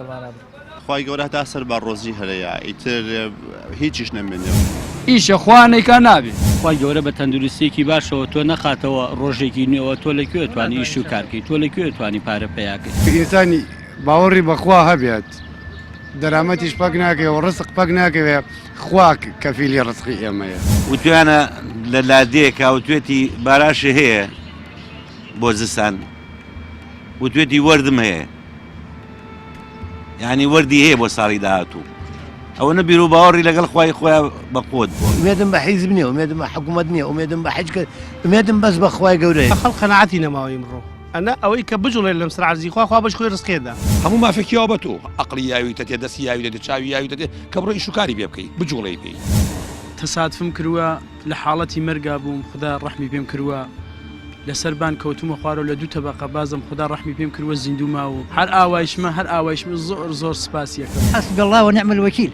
سەربارە خی گەورە هەتا سەر بە ڕۆزی هەرەیە ئیتر هیچیش نەمێنێ ئیشە خوانێکا نابێت خی گەورە بە تەندروستێکی باشەوە تۆ نەخاتەوە ڕۆژێکی نوێەوە تۆ لەکوێ توانی ئیش و کارکەی تۆ لەکوێ توانی پارە پێیاکەیت ئینسانی باوەڕی بەخوا هەبێت دەرامەتیش پەک ناکەوە ڕسق پەک ناکەوێ خوا کەفیلی ڕسقی ئێمەیە وتوانە لە لادێکا وتوێتی باراشە هەیە بۆ زستان وتوێتی وەردم هەیە یعنی وەردی هەیە بۆ ساڵی داهاتوو ئەوە نەبیر و باوەڕی لەگەڵ خوای خۆیان بەقۆت بوو ئومێدم بە حیزب نییە ئومێدم بە حکوومەت نییە ئومێدم بە حیچ کرد ئومێدم بەس بە خوای گەورەیە خەڵ قەناعەتی نەماوە ئیمڕۆ ئەنا ئەوەی کە بجوڵێ لەم سەر عەرزی خوا بەش خۆی ڕزقێدا هەموو مافێکیەوە بە تۆ عەقڵی یاویتە تێ دەستی یاویتە چاوی یاویتە تێ کە بڕۆ ئیش و کاری پێ بکەی بجوڵێ پێی تەسادفم کردووە لە حاڵەتی مەرگا بووم خدا ڕەحمی پێم کردووە لەسەر بان کەوتومە خوارەوە لە دوو تەبەقە بازم خدا ڕەحمی پێم کردووە زیندوو ماوە هەر ئاوایشمە زۆر سپاسیەکەم حەسبی الله ونعم الوەکیل